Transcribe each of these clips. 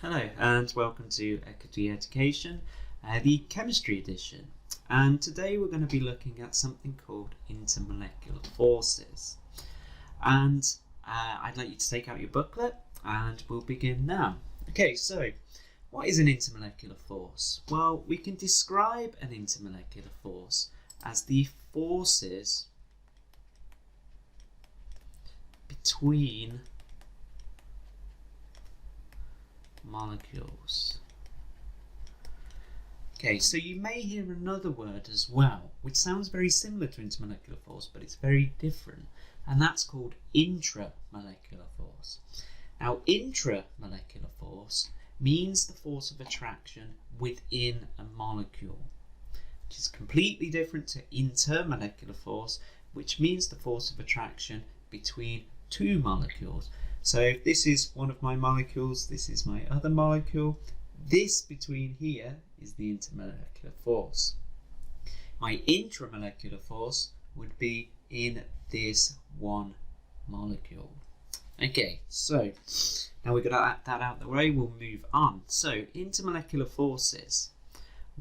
Hello and welcome to Equity Education, the chemistry edition. And today we're going to be looking at something called intermolecular forces. And I'd like you to take out your booklet and we'll begin now. Okay, so what is an intermolecular force? Well, we can describe an intermolecular force as the forces between molecules. Okay, so you may hear another word as well, which sounds very similar to intermolecular force, but it's very different, and that's called intramolecular force. Now, intramolecular force means the force of attraction within a molecule, which is completely different to intermolecular force, which means the force of attraction between two molecules. So if this is one of my molecules, this is my other molecule, this between here is the intermolecular force. My intramolecular force would be in this one molecule. Okay, so now we've got that out of the way, we'll move on. So intermolecular forces,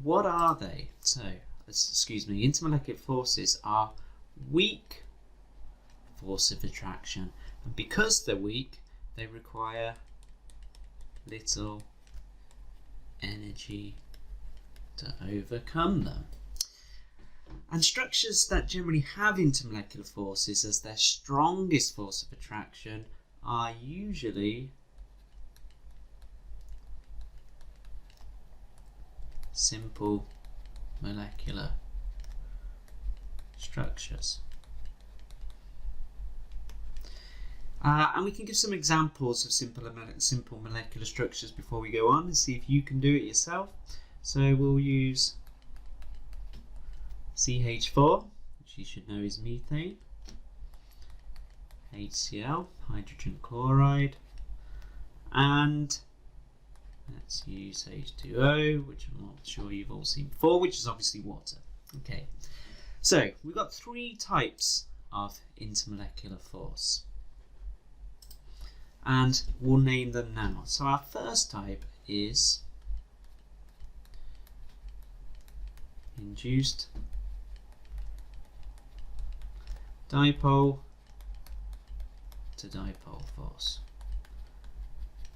what are they? So, intermolecular forces are weak force of attraction. And because they're weak, they require little energy to overcome them. And structures that generally have intermolecular forces as their strongest force of attraction are usually simple molecular structures. And we can give some examples of simple molecular structures before we go on and see if you can do it yourself. So we'll use CH4, which you should know is methane, HCl, hydrogen chloride, and let's use H2O, which I'm not sure you've all seen before, which is obviously water. Okay, so we've got three types of intermolecular force, and we'll name them now. So our first type is induced dipole to dipole force.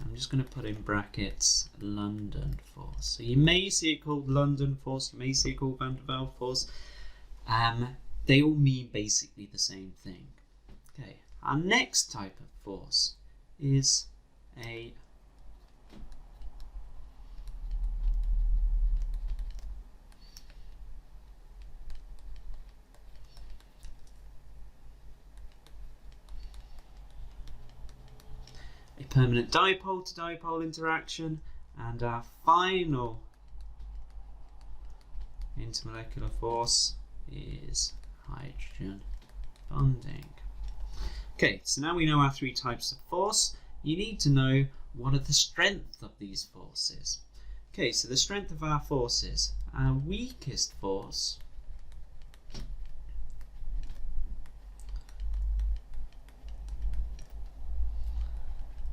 I'm just going to put in brackets London force. So you may see it called London force, you may see it called Van der Waals force. They all mean basically the same thing. Okay, our next type of force is a permanent dipole to dipole interaction, and our final intermolecular force is hydrogen bonding. Okay, so now we know our three types of force. You need to know what are the strength of these forces. Okay, so the strength of our forces. Our weakest force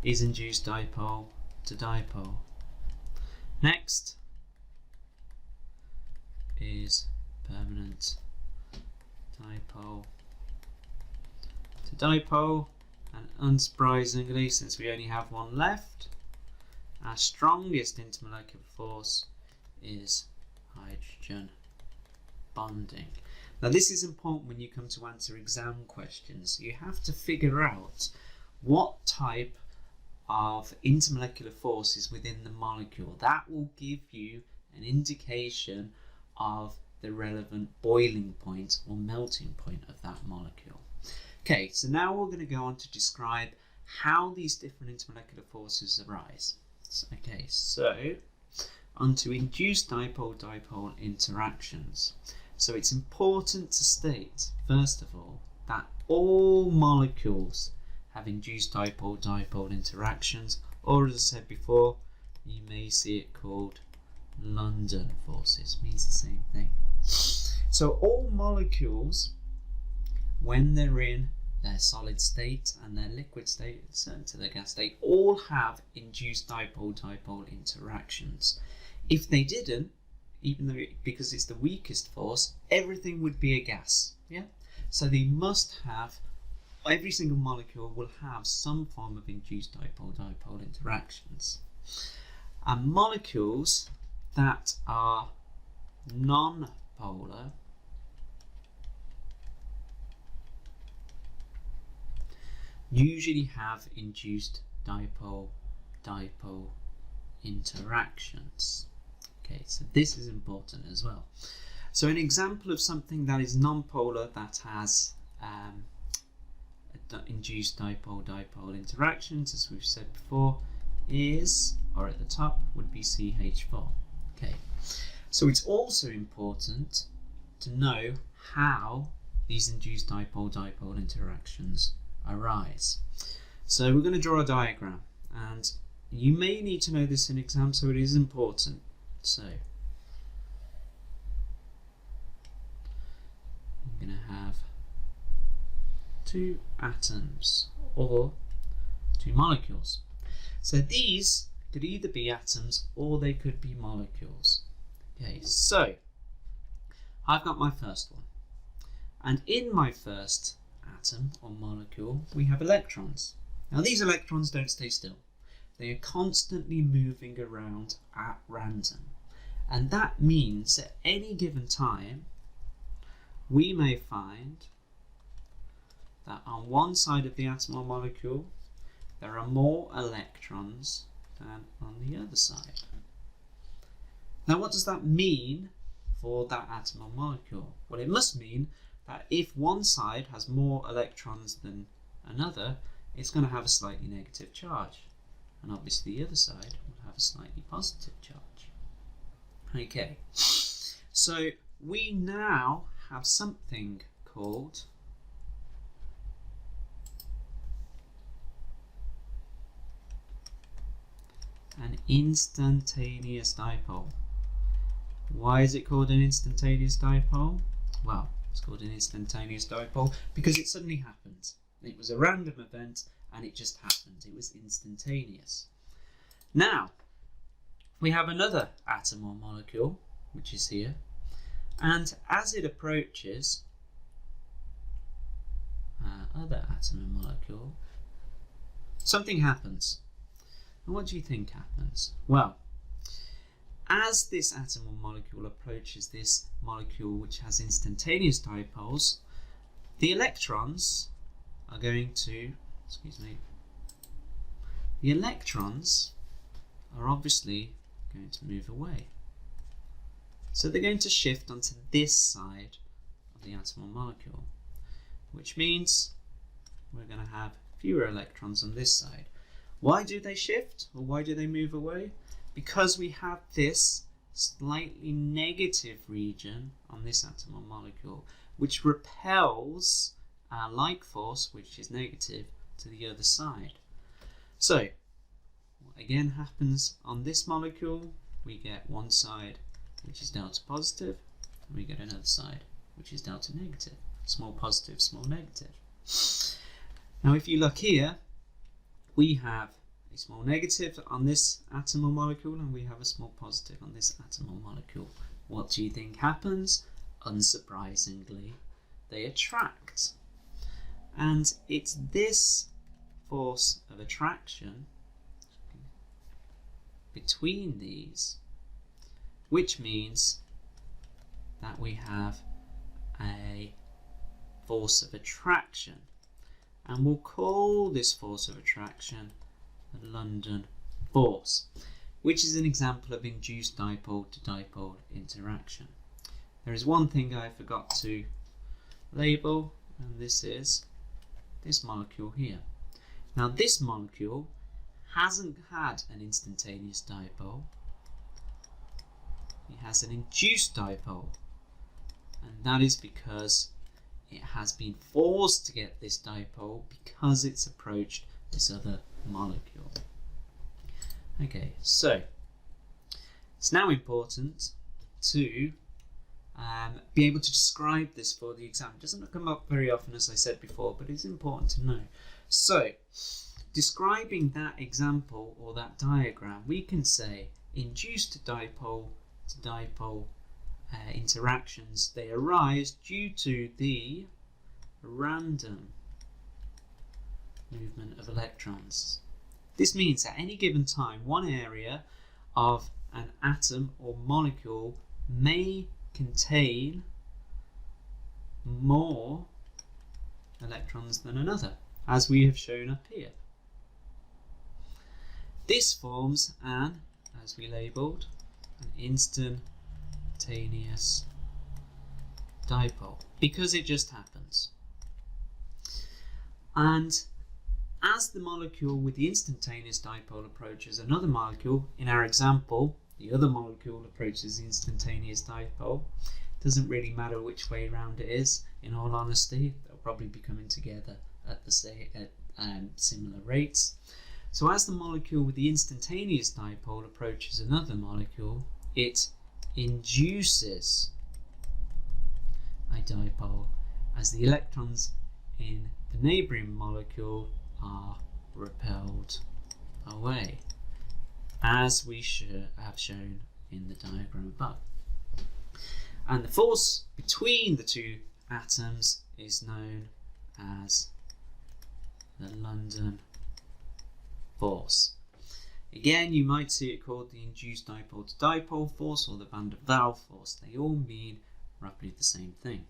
is induced dipole to dipole. Next is permanent dipole to dipole, and unsurprisingly, since we only have one left, our strongest intermolecular force is hydrogen bonding. Now this is important when you come to answer exam questions. You have to figure out what type of intermolecular force is within the molecule. That will give you an indication of the relevant boiling point or melting point of that molecule. Okay, so now we're going to go on to describe how these different intermolecular forces arise. Okay, so onto induced dipole-dipole interactions. So it's important to state, first of all, that all molecules have induced dipole-dipole interactions, or as I said before, you may see it called London forces, means the same thing. So all molecules, when they're in their solid state and their liquid state, certain to their gas state, all have induced dipole-dipole interactions. If they didn't, even though because it's the weakest force, everything would be a gas. Yeah. So they must have. Every single molecule will have some form of induced dipole-dipole interactions. And molecules that are non-polar usually have induced dipole-dipole interactions. Okay, so this is important as well. So an example of something that is non-polar that has induced dipole-dipole interactions, as we've said before, is, or at the top, would be CH4. Okay, so it's also important to know how these induced dipole-dipole interactions arise. So we're going to draw a diagram, and you may need to know this in exam, so it is important. So I'm going to have two atoms or two molecules. So these could either be atoms or they could be molecules. Okay, so I've got my first one, and in my first atom or molecule we have electrons. Now these electrons don't stay still. They are constantly moving around at random, and that means at any given time we may find that on one side of the atom or molecule there are more electrons than on the other side. Now what does that mean for that atom or molecule? Well, it must mean that if one side has more electrons than another, it's going to have a slightly negative charge, and obviously the other side will have a slightly positive charge. Okay, so we now have something called an instantaneous dipole. Why is it called an instantaneous dipole? Well, it's called an instantaneous dipole because it suddenly happened. It was a random event and it just happened. It was instantaneous. Now, we have another atom or molecule, which is here, and as it approaches other atom and molecule, something happens. And what do you think happens? Well, as this atom or molecule approaches this molecule which has instantaneous dipoles, the electrons are going to, the electrons are obviously going to move away. So they're going to shift onto this side of the atom or molecule, which means we're going to have fewer electrons on this side. Why do they shift, or why do they move away? Because we have this slightly negative region on this atom or molecule, which repels our like force, which is negative, to the other side. So, what again happens on this molecule? We get one side which is delta positive, and we get another side which is delta negative. Small positive, small negative. Now if you look here, we have a small negative on this atom or molecule and we have a small positive on this atom or molecule. What do you think happens? Unsurprisingly, they attract. And it's this force of attraction between these which means that we have a force of attraction, and we'll call this force of attraction the London force, which is an example of induced dipole to dipole interaction. There is one thing I forgot to label, and this is this molecule here. Now this molecule hasn't had an instantaneous dipole, it has an induced dipole, and that is because it has been forced to get this dipole because it's approached this other molecule. Okay, so it's now important to be able to describe this for the exam. It doesn't come up very often, as I said before, but it's important to know. So, describing that example or that diagram, we can say induced dipole to dipole interactions, they arise due to the random movement of electrons. This means at any given time, one area of an atom or molecule may contain more electrons than another, as we have shown up here. This forms an, as we labelled, an instantaneous dipole, because it just happens. And as the molecule with the instantaneous dipole approaches another molecule, in our example, the other molecule approaches the instantaneous dipole. It doesn't really matter which way around it is, in all honesty. They'll probably be coming together at the similar rates. So as the molecule with the instantaneous dipole approaches another molecule, it induces a dipole as the electrons in the neighbouring molecule are repelled away, as we have shown in the diagram above. And the force between the two atoms is known as the London force. Again, you might see it called the induced dipole to dipole force or the van der Waals force. They all mean roughly the same thing.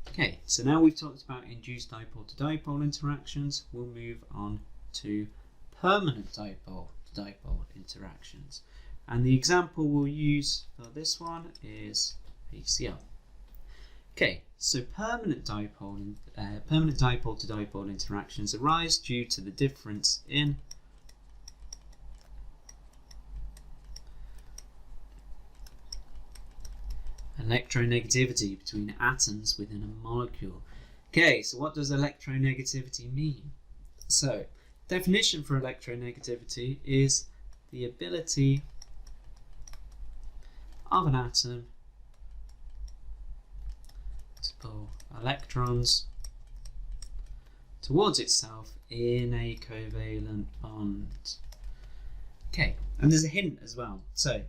Okay, so now we've talked about induced dipole to dipole interactions, we'll move on to permanent dipole to dipole interactions. And the example we'll use for this one is HCl. Okay, so permanent dipole to dipole interactions arise due to the difference in electronegativity between atoms within a molecule. Okay, so what does electronegativity mean? So, definition for electronegativity is the ability of an atom to pull electrons towards itself in a covalent bond. Okay, and there's a hint as well. So,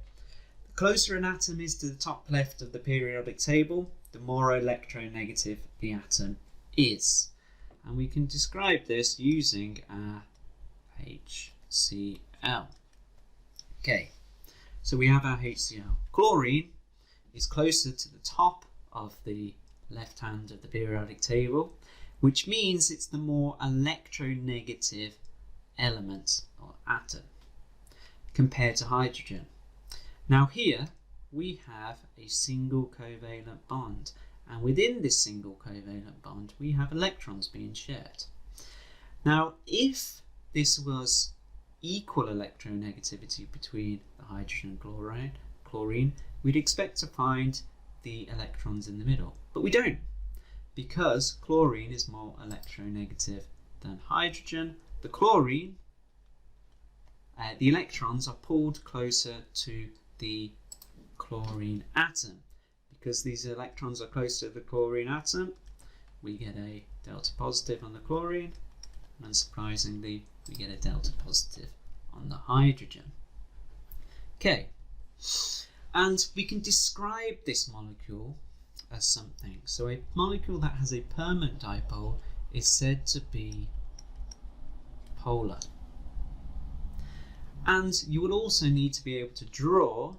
the closer an atom is to the top left of the periodic table, the more electronegative the atom is. And we can describe this using our HCl. Okay, so we have our HCl. Chlorine is closer to the top of the left hand of the periodic table, which means it's the more electronegative element or atom compared to hydrogen. Now here we have a single covalent bond, and within this single covalent bond we have electrons being shared. Now if this was equal electronegativity between the hydrogen and chlorine, we'd expect to find the electrons in the middle, but we don't, because chlorine is more electronegative than hydrogen. The chlorine, the electrons are pulled closer to the chlorine atom. Because these electrons are close to the chlorine atom, we get a delta positive on the chlorine, and unsurprisingly we get a delta positive on the hydrogen. Okay, and we can describe this molecule as something. So a molecule that has a permanent dipole is said to be polar. And you will also need to be able to draw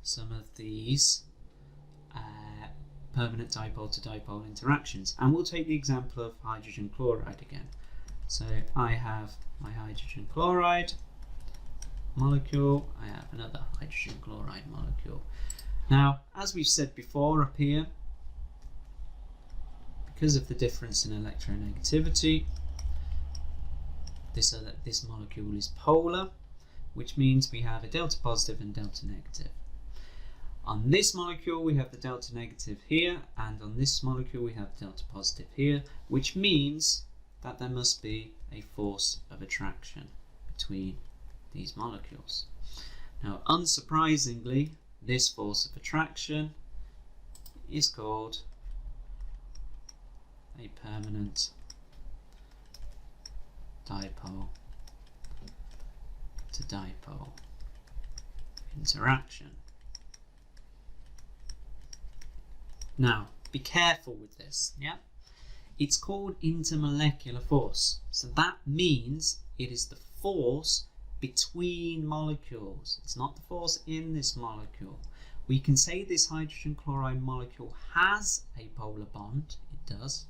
some of these permanent dipole to dipole interactions. And we'll take the example of hydrogen chloride again. So I have my hydrogen chloride molecule, I have another hydrogen chloride molecule. Now, as we've said before up here, because of the difference in electronegativity, this molecule is polar, which means we have a delta positive and delta negative. On this molecule we have the delta negative here, and on this molecule we have delta positive here, which means that there must be a force of attraction between these molecules. Now, unsurprisingly, this force of attraction is called a permanent dipole to dipole interaction. Now, be careful with this, yeah? It's called intermolecular force. So that means it is the force between molecules. It's not the force in this molecule. We can say this hydrogen chloride molecule has a polar bond, it does,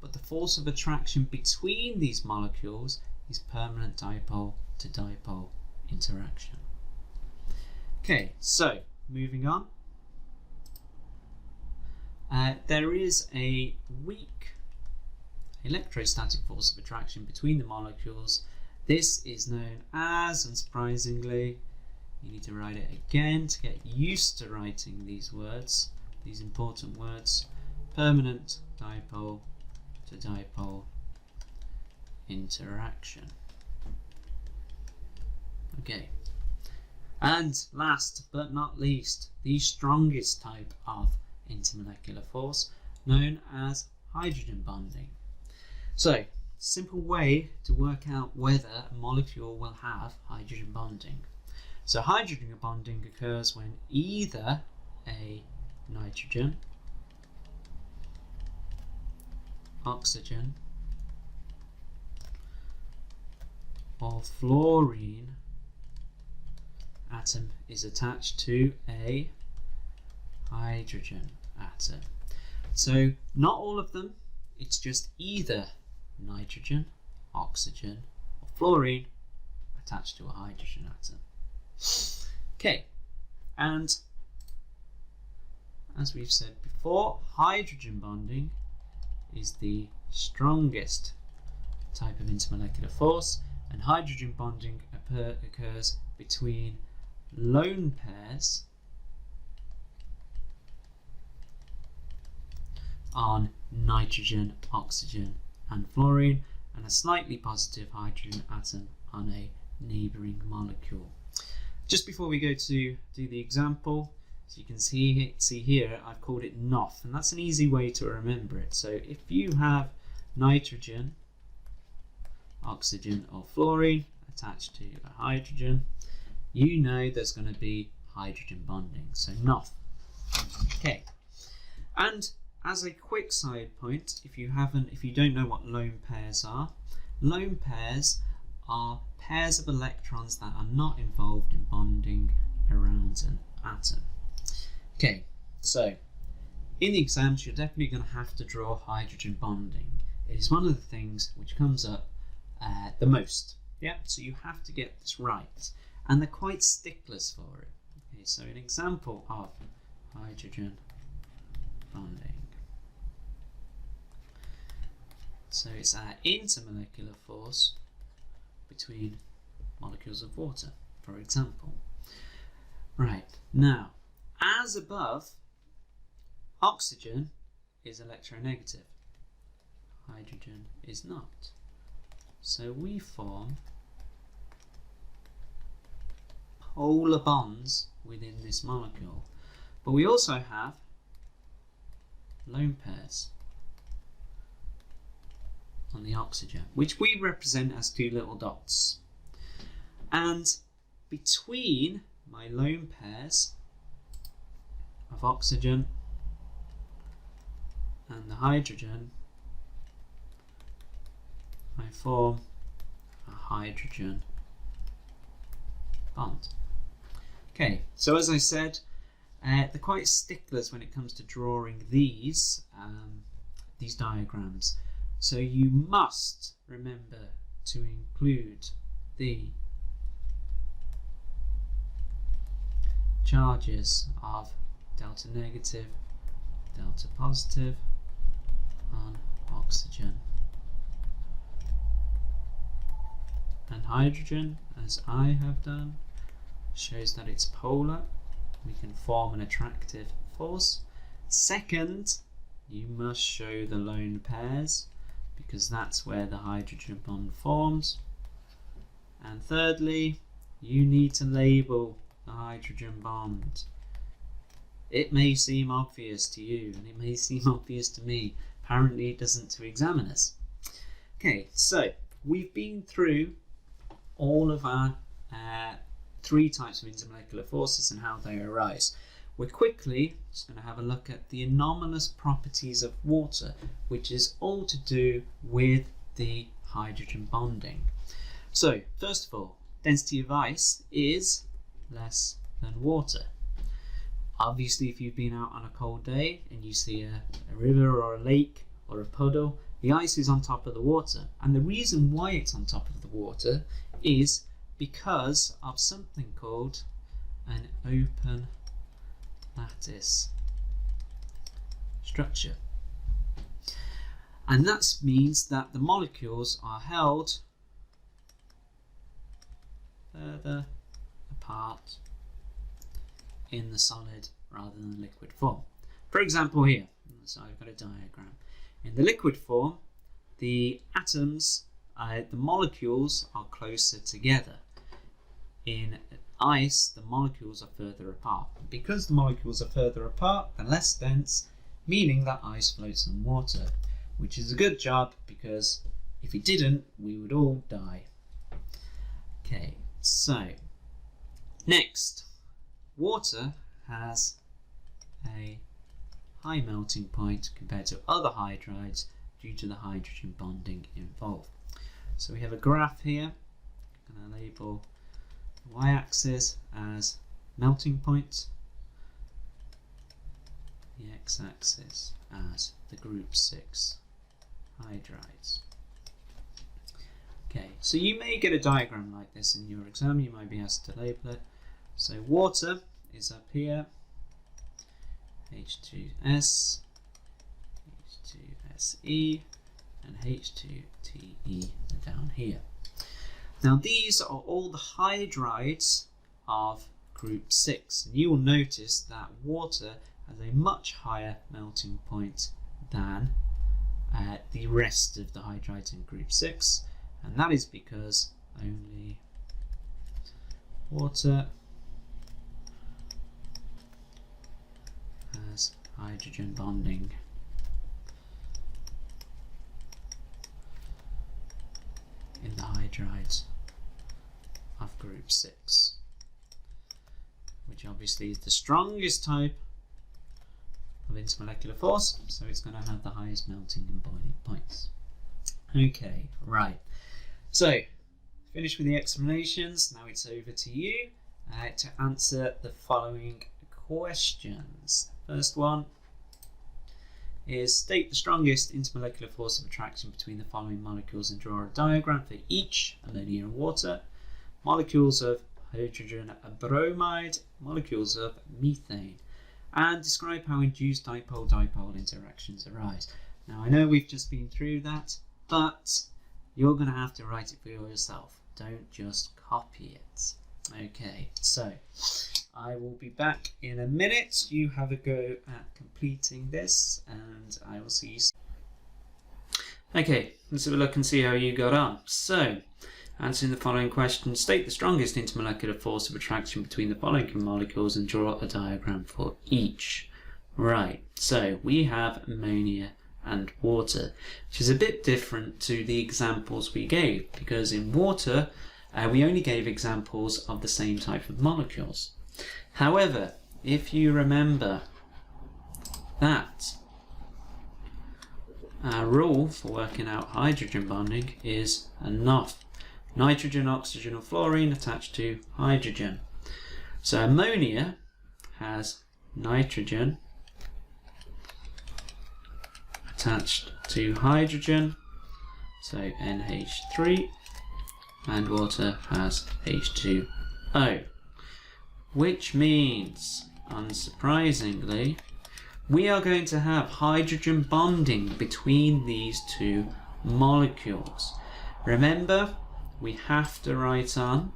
but the force of attraction between these molecules is permanent dipole to dipole interaction. Okay, so moving on. There is a weak electrostatic force of attraction between the molecules. This is known as, unsurprisingly, you need to write it again to get used to writing these words, these important words, permanent dipole to dipole interaction. Okay, and last but not least, the strongest type of intermolecular force, known as hydrogen bonding. So, simple way to work out whether a molecule will have hydrogen bonding. So hydrogen bonding occurs when either a nitrogen, oxygen, or fluorine atom is attached to a hydrogen atom. So not all of them, it's just either nitrogen, oxygen, or fluorine attached to a hydrogen atom. Okay, and as we've said before, hydrogen bonding is the strongest type of intermolecular force, and hydrogen bonding occurs between lone pairs on nitrogen, oxygen, and fluorine, and a slightly positive hydrogen atom on a neighbouring molecule. Just before we go to do the example, so you can see here, I've called it NOF, and that's an easy way to remember it. So if you have nitrogen, oxygen, or fluorine attached to a hydrogen, you know there's going to be hydrogen bonding, so NOF. Okay, and as a quick side point, if you don't know what lone pairs are pairs of electrons that are not involved in bonding around an atom. Okay, so in the exams you're definitely going to have to draw hydrogen bonding. It is one of the things which comes up the most. Yeah, so you have to get this right, and they're quite sticklers for it. Okay, so an example of hydrogen bonding. So it's an intermolecular force between molecules of water, for example. Right, now, as above, oxygen is electronegative, hydrogen is not. So we form polar bonds within this molecule. But we also have lone pairs on the oxygen, which we represent as two little dots. And between my lone pairs of oxygen and the hydrogen, I form a hydrogen bond. Okay, so as I said, they're quite sticklers when it comes to drawing these diagrams. So you must remember to include the charges of delta negative, delta positive on oxygen and hydrogen, as I have done, shows that it's polar. We can form an attractive force. Second, you must show the lone pairs, because that's where the hydrogen bond forms. And thirdly, you need to label the hydrogen bond. It may seem obvious to you, and it may seem obvious to me. Apparently it doesn't to examiners. Okay, so we've been through all of our three types of intermolecular forces and how they arise. We're quickly just going to have a look at the anomalous properties of water, which is all to do with the hydrogen bonding. So, first of all, density of ice is less than water. Obviously, if you've been out on a cold day and you see a river or a lake or a puddle, the ice is on top of the water. And the reason why it's on top of the water is because of something called an open lattice structure. And that means that the molecules are held further apart in the solid rather than liquid form. For example here, so I've got a diagram. In the liquid form, the atoms, the molecules are closer together. In ice, the molecules are further apart. Because the molecules are further apart, they're less dense, meaning that ice floats on water, which is a good job because if it didn't, we would all die. Okay, so next, water has a high melting point compared to other hydrides due to the hydrogen bonding involved. So we have a graph here. I'm going to label the y-axis as melting point, the x-axis as the group 6 hydrides. Okay, so you may get a diagram like this in your exam. You might be asked to label it. So water is up here, H2S, H2SE, and H2TE down here. Now these are all the hydrides of group 6, and you will notice that water has a much higher melting point than the rest of the hydrides in group 6, and that is because only water has hydrogen bonding in the hydrides of group 6, which obviously is the strongest type of intermolecular force, so it's going to have the highest melting and boiling points. Okay, right, so finished with the explanations. Now it's over to you to answer the following questions. First one is state the strongest intermolecular force of attraction between the following molecules and draw a diagram for each: ammonia and water, molecules of hydrogen and bromide, molecules of methane, and describe how induced dipole-dipole interactions arise. Now I know we've just been through that, but you're going to have to write it for yourself. Don't just copy it. Okay, so I will be back in a minute. You have a go at completing this, and I will see you soon. Okay, let's have a look and see how you got on. So, answering the following question, state the strongest intermolecular force of attraction between the following molecules and draw a diagram for each. Right, so we have ammonia and water, which is a bit different to the examples we gave, because in water we only gave examples of the same type of molecules. However, if you remember that our rule for working out hydrogen bonding is enough nitrogen, oxygen or fluorine attached to hydrogen. So ammonia has nitrogen attached to hydrogen, so NH3, and water has H2O, which means, unsurprisingly, we are going to have hydrogen bonding between these two molecules. Remember, we have to write on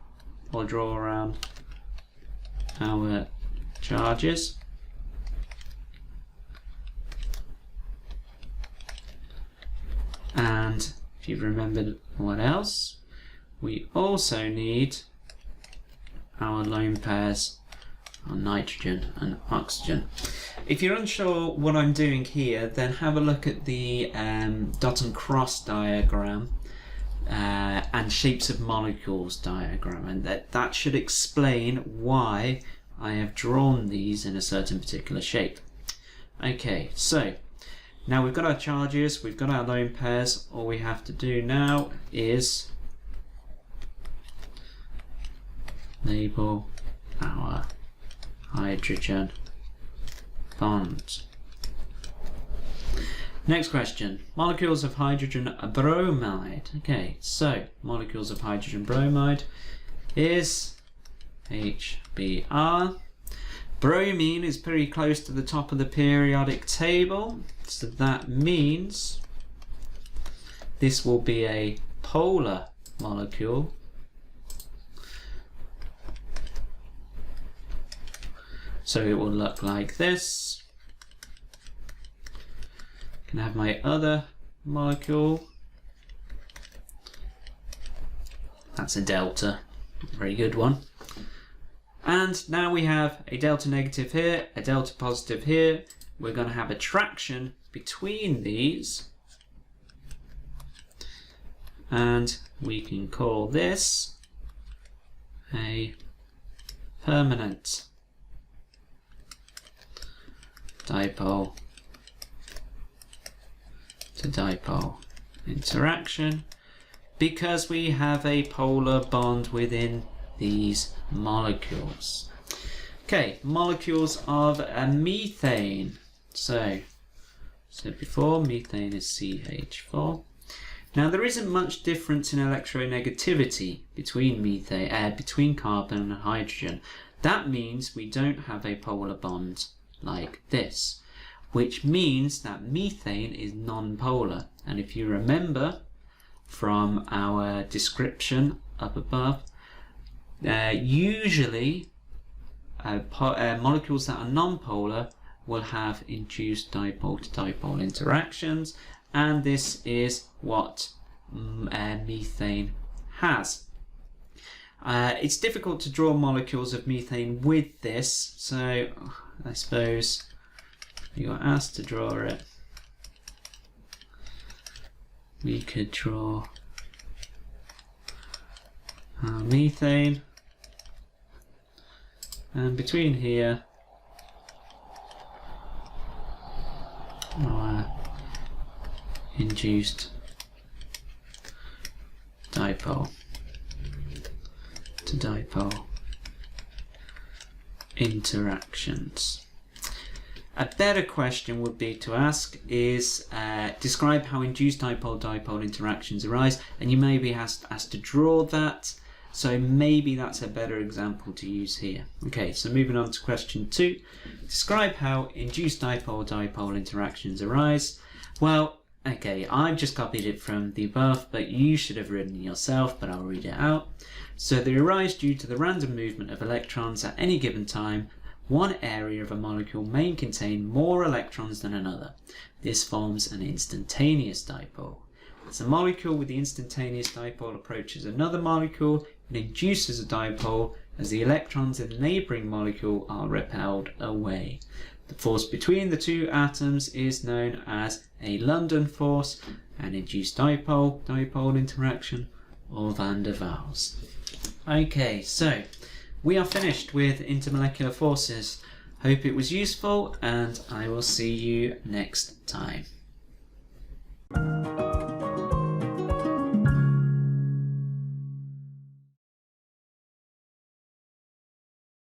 or draw around our charges. And if you've remembered what else, we also need our lone pairs on nitrogen and oxygen. If you're unsure what I'm doing here, then have a look at the dot and cross diagram and shapes of molecules diagram, and that should explain why I have drawn these in a certain particular shape. Okay, so now we've got our charges, we've got our lone pairs. All we have to do now is label our hydrogen bonds. Next question, molecules of hydrogen bromide. Okay, so molecules of hydrogen bromide is HBr. Bromine is pretty close to the top of the periodic table, so that means this will be a polar molecule. So it will look like this. Can have my other molecule. That's a delta, very good one. And now we have a delta negative here, a delta positive here. We're going to have attraction between these. And we can call this a permanent dipole to dipole interaction, because we have a polar bond within these molecules. Okay, molecules of methane. So before, methane is CH4. Now there isn't much difference in electronegativity between methane, between carbon and hydrogen. That means we don't have a polar bond like this, which means that methane is non-polar. And if you remember from our description up above, usually molecules that are non-polar will have induced dipole to dipole interactions, and this is what methane has. It's difficult to draw molecules of methane with this, so I suppose you are asked to draw it. We could draw our methane, and between here our induced dipole to dipole interactions. A better question would be to ask is describe how induced dipole-dipole interactions arise, and you may be asked to draw that, so maybe that's a better example to use here. Okay, so moving on to question 2. Describe how induced dipole-dipole interactions arise. Well, okay, I've just copied it from the above, but you should have written it yourself, but I'll read it out. So they arise due to the random movement of electrons at any given time. One area of a molecule may contain more electrons than another. This forms an instantaneous dipole. As a molecule with the instantaneous dipole approaches another molecule, it induces a dipole as the electrons in the neighbouring molecule are repelled away. The force between the two atoms is known as a London force, an induced dipole-dipole interaction, or van der Waals. Okay, so we are finished with intermolecular forces. Hope it was useful, and I will see you next time.